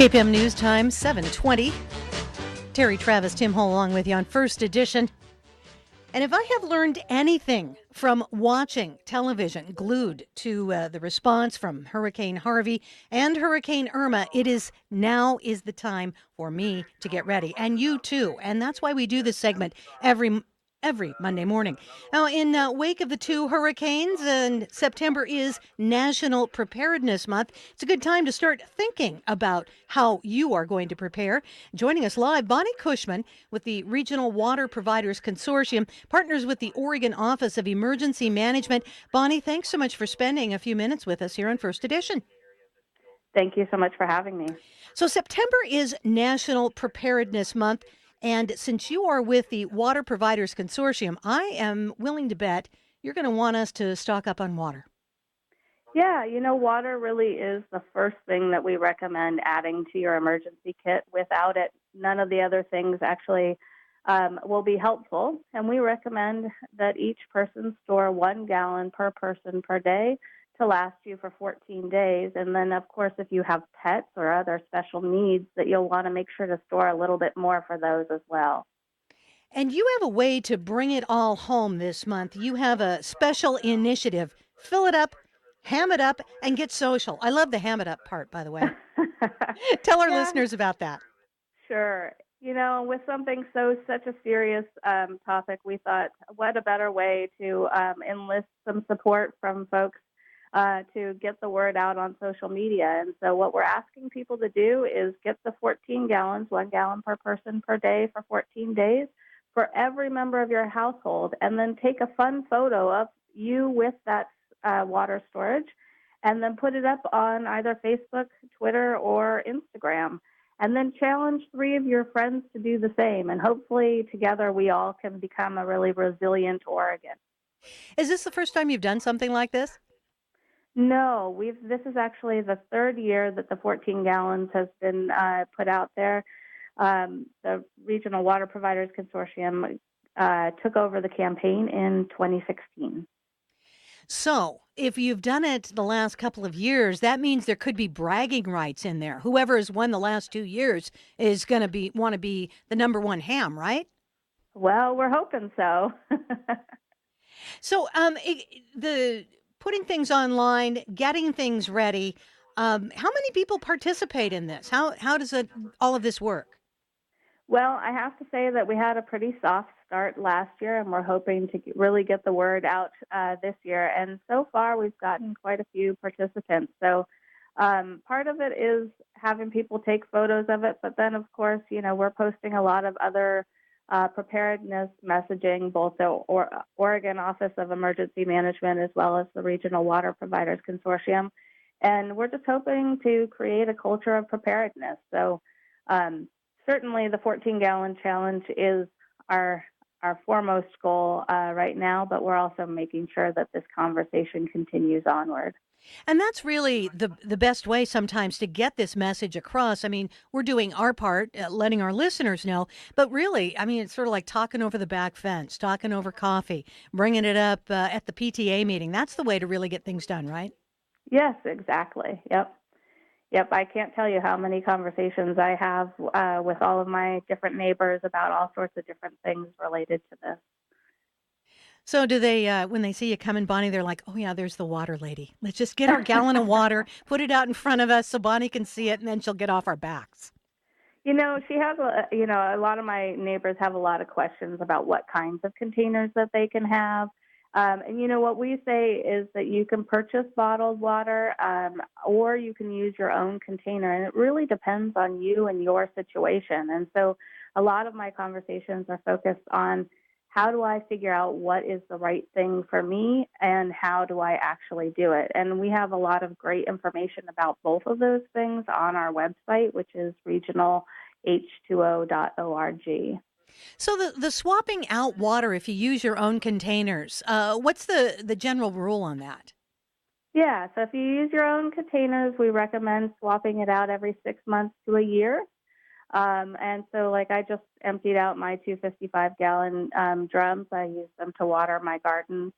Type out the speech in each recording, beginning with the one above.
KPAM News Time, 7:20. Terry Travis, Tim Hull along with you on First Edition. And if I have learned anything from watching television glued to the response from Hurricane Harvey and Hurricane Irma, it is now is the time for me to get ready, and you too. And that's why we do this segment every Monday morning. Now, in wake of the two hurricanes, and September is National Preparedness Month, it's a good time to start thinking about how you are going to prepare. Joining us live, Bonny Cushman with the Regional Water Providers Consortium, partners with the Oregon Office of Emergency Management. Bonny, thanks so much for spending a few minutes with us here on First Edition. Thank you so much for having me. So September is National Preparedness Month. And since you are with the Water Providers Consortium, I am willing to bet you're going to want us to stock up on water. Yeah, water really is the first thing that we recommend adding to your emergency kit. Without it, none of the other things actually will be helpful. And we recommend that each person store 1 gallon per person per day to last you for 14 days. And then, of course, if you have pets or other special needs, that you'll want to make sure to store a little bit more for those as well. And you have a way to bring it all home this month. You have a special initiative. Fill it up, ham it up, and get social. I love the ham it up part, by the way. Tell our listeners about that. Sure. With something such a serious topic, we thought, what a better way to enlist some support from folks to get the word out on social media. And so what we're asking people to do is get the 14 gallons, 1 gallon per person per day for 14 days for every member of your household, and then take a fun photo of you with that water storage, and then put it up on either Facebook, Twitter, or Instagram. And then challenge 3 of your friends to do the same. And hopefully together we all can become a really resilient Oregon. Is this the first time you've done something like this? No, this is actually the 3rd year that the 14 gallons has been put out there. The Regional Water Providers Consortium took over the campaign in 2016. So if you've done it the last couple of years, that means there could be bragging rights in there. Whoever has won the last 2 years is going to want to be the number 1 ham, right? Well, we're hoping so. So the putting things online, getting things ready, how many people participate in this? How does all of this work? Well, I have to say that we had a pretty soft start last year, and we're hoping to really get the word out this year. And so far, we've gotten quite a few participants. So part of it is having people take photos of it. But then, of course, we're posting a lot of other preparedness messaging, both the Oregon Office of Emergency Management as well as the Regional Water Providers Consortium. And we're just hoping to create a culture of preparedness. So certainly the 14-gallon challenge is our foremost goal right now, but we're also making sure that this conversation continues onward. And that's really the best way sometimes to get this message across. I mean, we're doing our part, letting our listeners know, but really, I mean, it's sort of like talking over the back fence, talking over coffee, bringing it up at the PTA meeting. That's the way to really get things done, right? Yes, exactly. Yep. I can't tell you how many conversations I have with all of my different neighbors about all sorts of different things related to this. So do they, when they see you coming, Bonnie, they're like, oh, yeah, there's the water lady. Let's just get our gallon of water, put it out in front of us so Bonnie can see it, and then she'll get off our backs. She has, a lot of my neighbors have a lot of questions about what kinds of containers that they can have. And what we say is that you can purchase bottled water or you can use your own container. And it really depends on you and your situation. And so a lot of my conversations are focused on how do I figure out what is the right thing for me and how do I actually do it? And we have a lot of great information about both of those things on our website, which is regionalh2o.org. So the swapping out water if you use your own containers, what's the general rule on that? Yeah, so if you use your own containers, we recommend swapping it out every 6 months to a year. And so I just emptied out my 255-gallon drums. I use them to water my garden.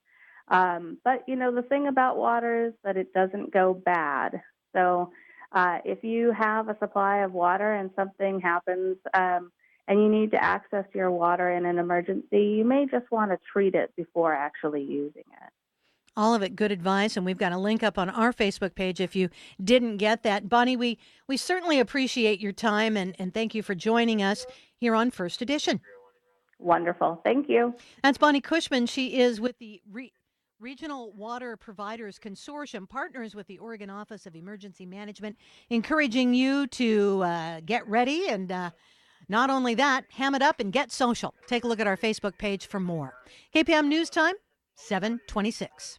But the thing about water is that it doesn't go bad. So If you have a supply of water and something happens and you need to access your water in an emergency, you may just want to treat it before actually using it. All of it good advice, and we've got a link up on our Facebook page if you didn't get that. Bonnie, we certainly appreciate your time, and thank you for joining us here on First Edition. Wonderful. Thank you. That's Bonny Cushman. She is with the Regional Water Providers Consortium, partners with the Oregon Office of Emergency Management, encouraging you to get ready and not only that, ham it up and get social. Take a look at our Facebook page for more. KPAM News Time, 7:26.